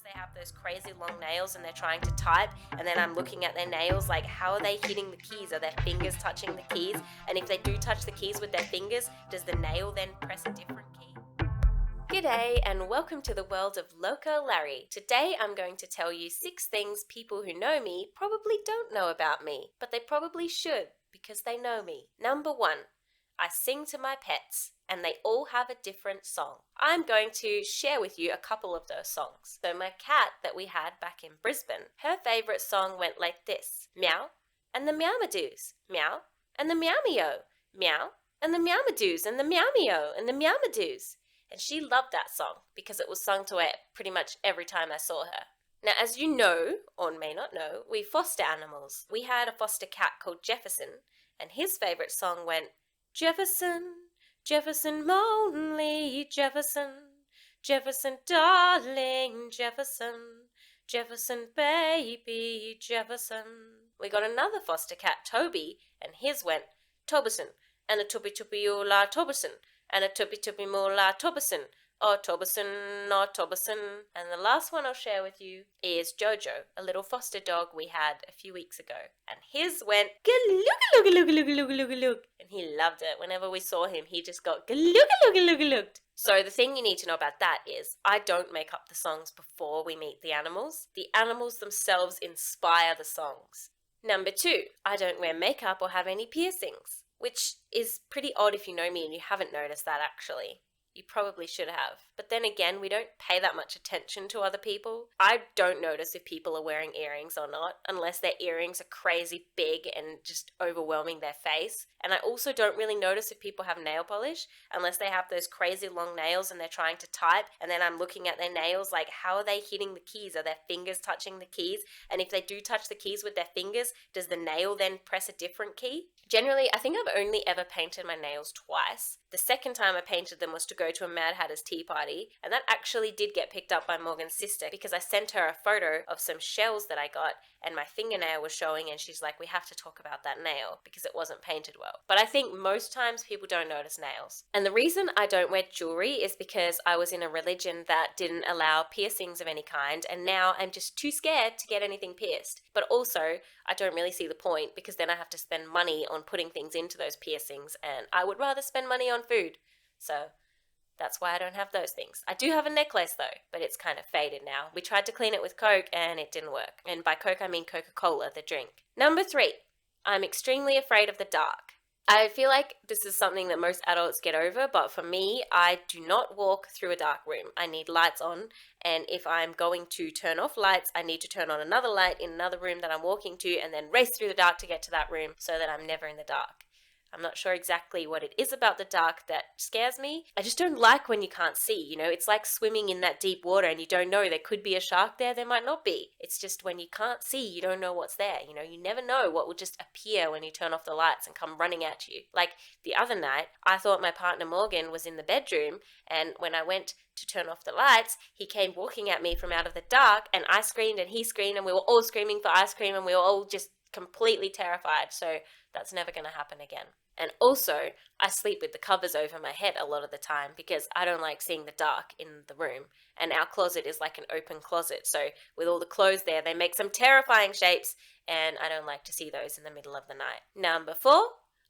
they have those crazy long nails and they're trying to type, and then I'm looking at their nails like, how are they hitting the keys? Are their fingers touching the keys? And if they do touch the keys with their fingers, does the nail then press a different key? G'day and welcome to the world of Loco Lari. Today I'm going to tell you 6 things people who know me probably don't know about me, but they probably should because they know me. Number 1, I sing to my pets and they all have a different song. I'm going to share with you a couple of those songs. So my cat that we had back in Brisbane, her favourite song went like this: meow and the meowmadoos, meow and the meow-meow, meow and the meowmadoos and the meow-meow and the meowmadoos. And she loved that song because it was sung to her pretty much every time I saw her. Now, as you know, or may not know, we foster animals. We had a foster cat called Jefferson, and his favourite song went, Jefferson, Jefferson, lonely Jefferson, Jefferson, darling Jefferson, Jefferson, baby Jefferson. We got another foster cat, Toby, and his went, Toberson, and a tuppy tuppy oola Toberson, and a tuppy tuppy moola Toberson, or Toberson, or Toberson. And the last one I'll share with you is Jojo, a little foster dog we had a few weeks ago. And his went, galooga-looga-looga-looga-looga-look. And he loved it. Whenever we saw him, he just got galooga-looga-looga-looked. So the thing you need to know about that is I don't make up the songs before we meet the animals. The animals themselves inspire the songs. Number 2, I don't wear makeup or have any piercings, which is pretty odd if you know me and you haven't noticed that actually. You probably should have. But then again, we don't pay that much attention to other people. I don't notice if people are wearing earrings or not, unless their earrings are crazy big and just overwhelming their face. And I also don't really notice if people have nail polish, unless they have those crazy long nails and they're trying to type, and then I'm looking at their nails like, how are they hitting the keys? Are their fingers touching the keys? And if they do touch the keys with their fingers, does the nail then press a different key? Generally, I think I've only ever painted my nails twice. The second time I painted them was to go to a Mad Hatter's tea party, and that actually did get picked up by Morgan's sister because I sent her a photo of some shells that I got and my fingernail was showing, and she's like, we have to talk about that nail because it wasn't painted well. But I think most times people don't notice nails. And the reason I don't wear jewelry is because I was in a religion that didn't allow piercings of any kind, and now I'm just too scared to get anything pierced. But also, I don't really see the point because then I have to spend money on putting things into those piercings, and I would rather spend money on food. So that's why I don't have those things. I do have a necklace though, but it's kind of faded now. We tried to clean it with Coke and it didn't work. And by Coke I mean Coca-Cola, the drink. Number 3, I'm extremely afraid of the dark. I feel like this is something that most adults get over, but for me, I do not walk through a dark room. I need lights on, and if I'm going to turn off lights, I need to turn on another light in another room that I'm walking to and then race through the dark to get to that room so that I'm never in the dark. I'm not sure exactly what it is about the dark that scares me. I just don't like when you can't see, it's like swimming in that deep water and you don't know, there could be a shark there might not be. It's just when you can't see, you don't know what's there, you never know what will just appear when you turn off the lights and come running at you. Like the other night, I thought my partner Morgan was in the bedroom, and when I went to turn off the lights, he came walking at me from out of the dark, and I screamed and he screamed and we were all screaming for ice cream and we were all just completely terrified. So that's never going to happen again. And also, I sleep with the covers over my head a lot of the time because I don't like seeing the dark in the room. And our closet is like an open closet. So with all the clothes there, they make some terrifying shapes, and I don't like to see those in the middle of the night. Number 4,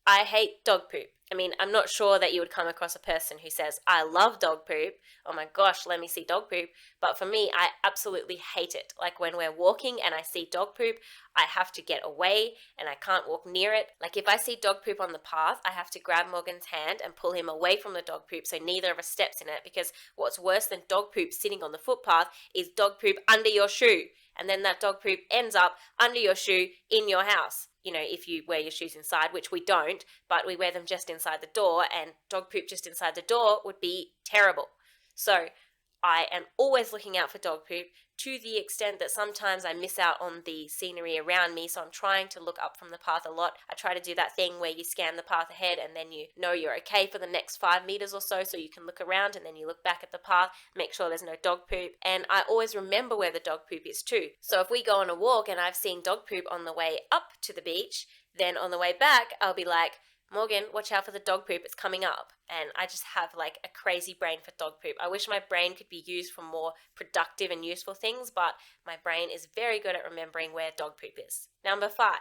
I hate dog poop. I mean, I'm not sure that you would come across a person who says, I love dog poop. Oh my gosh, let me see dog poop. But for me, I absolutely hate it. Like when we're walking and I see dog poop, I have to get away and I can't walk near it. Like if I see dog poop on the path, I have to grab Morgan's hand and pull him away from the dog poop so neither of us steps in it, because what's worse than dog poop sitting on the footpath is dog poop under your shoe. And then that dog poop ends up under your shoe in your house. If you wear your shoes inside, which we don't, but we wear them just inside the door, and dog poop just inside the door would be terrible. So I am always looking out for dog poop, to the extent that sometimes I miss out on the scenery around me, so I'm trying to look up from the path a lot. I try to do that thing where you scan the path ahead and then you know you're okay for the next 5 meters or so you can look around, and then you look back at the path, make sure there's no dog poop, and I always remember where the dog poop is too. So if we go on a walk and I've seen dog poop on the way up to the beach, then on the way back I'll be like, Morgan, watch out for the dog poop, it's coming up. And I just have like a crazy brain for dog poop. I wish my brain could be used for more productive and useful things, but my brain is very good at remembering where dog poop is. Number 5,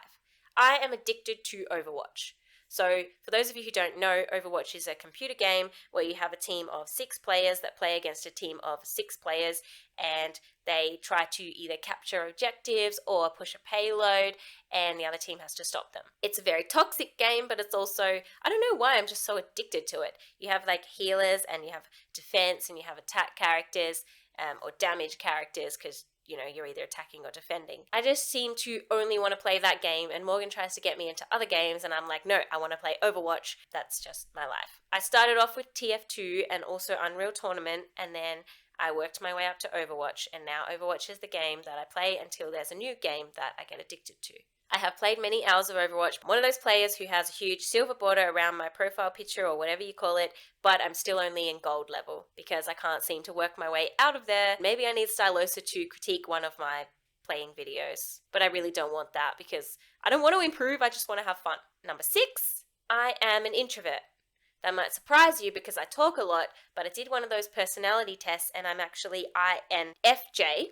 I am addicted to Overwatch. So for those of you who don't know, Overwatch is a computer game where you have a team of 6 players that play against a team of 6 players, and they try to either capture objectives or push a payload, and the other team has to stop them. It's a very toxic game, but it's also, I don't know why, I'm just so addicted to it. You have like healers, and you have defense, and you have attack characters, or damage characters, because you're either attacking or defending. I just seem to only want to play that game, and Morgan tries to get me into other games, and I'm like, no, I want to play Overwatch. That's just my life. I started off with TF2 and also Unreal Tournament, and then I worked my way up to Overwatch, and now Overwatch is the game that I play until there's a new game that I get addicted to. I have played many hours of Overwatch. I'm one of those players who has a huge silver border around my profile picture or whatever you call it, but I'm still only in gold level because I can't seem to work my way out of there. Maybe I need Stylosa to critique one of my playing videos, but I really don't want that because I don't want to improve, I just want to have fun. Number 6, I am an introvert. That might surprise you because I talk a lot, but I did one of those personality tests and I'm actually INFJ.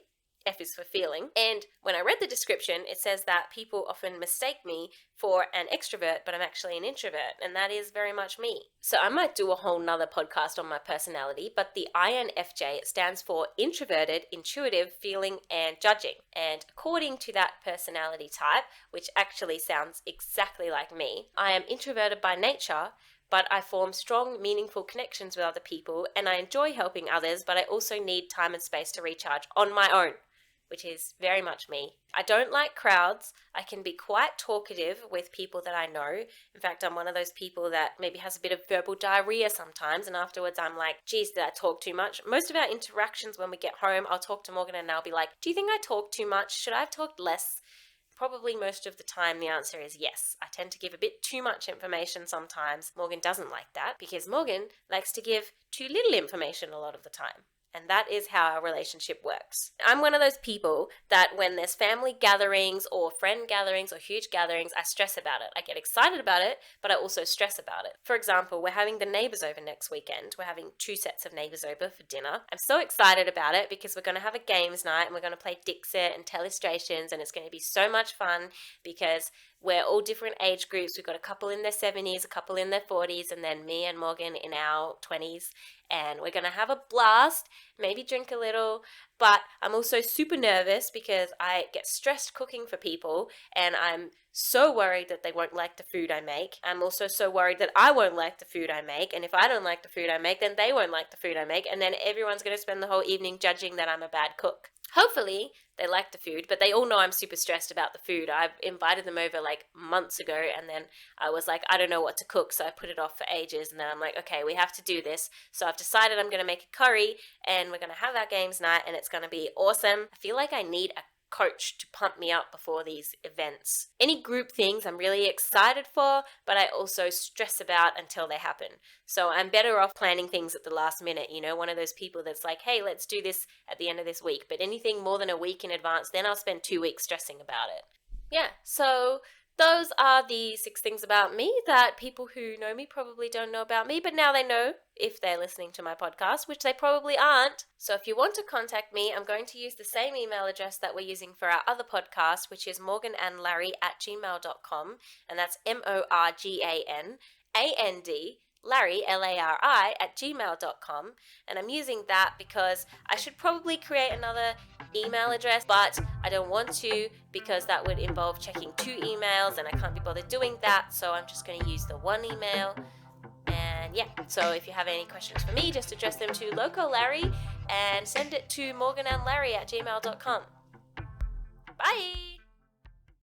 F is for feeling. And when I read the description, it says that people often mistake me for an extrovert, but I'm actually an introvert, and that is very much me. So I might do a whole nother podcast on my personality, but the INFJ, it stands for introverted, intuitive, feeling, and judging. And according to that personality type, which actually sounds exactly like me, I am introverted by nature, but I form strong, meaningful connections with other people, and I enjoy helping others, but I also need time and space to recharge on my own, which is very much me. I don't like crowds. I can be quite talkative with people that I know. In fact, I'm one of those people that maybe has a bit of verbal diarrhea sometimes, and afterwards I'm like, geez, did I talk too much? Most of our interactions when we get home, I'll talk to Morgan and I'll be like, do you think I talked too much? Should I have talked less? Probably most of the time the answer is yes. I tend to give a bit too much information sometimes. Morgan doesn't like that because Morgan likes to give too little information a lot of the time. And that is how our relationship works. I'm one of those people that when there's family gatherings or friend gatherings or huge gatherings, I stress about it. I get excited about it, but I also stress about it. For example, we're having the neighbors over next weekend. We're having 2 sets of neighbors over for dinner. I'm so excited about it because we're going to have a games night and we're going to play Dixit and Telestrations, and it's going to be so much fun because we're all different age groups. We've got a couple in their 70s, a couple in their 40s, and then me and Morgan in our 20s. And we're going to have a blast, maybe drink a little, but I'm also super nervous because I get stressed cooking for people, and I'm so worried that they won't like the food I make. I'm also so worried that I won't like the food I make, and if I don't like the food I make, then they won't like the food I make, and then everyone's going to spend the whole evening judging that I'm a bad cook. Hopefully, they like the food, but they all know I'm super stressed about the food. I've invited them over like months ago, and then I was like, I don't know what to cook, so I put it off for ages, and then I'm like, okay, we have to do this. So I've decided I'm going to make a curry, and we're going to have our games night, and it's going to be awesome. I feel like I need a coach to pump me up before these events. Any group things I'm really excited for, but I also stress about until they happen. So I'm better off planning things at the last minute, one of those people that's like, hey, let's do this at the end of this week. But anything more than a week in advance, then I'll spend 2 weeks stressing about it. Yeah, so those are the 6 things about me that people who know me probably don't know about me, but now they know if they're listening to my podcast, which they probably aren't. So if you want to contact me, I'm going to use the same email address that we're using for our other podcast, which is morganandlarry@gmail.com, and that's MORGANAND Larry, Lari, @gmail.com, and I'm using that because I should probably create another email address, but I don't want to because that would involve checking 2 emails and I can't be bothered doing that, so I'm just going to use the one email. And yeah, so if you have any questions for me, just address them to Loco Lari and send it to morganandlarry@gmail.com. Bye!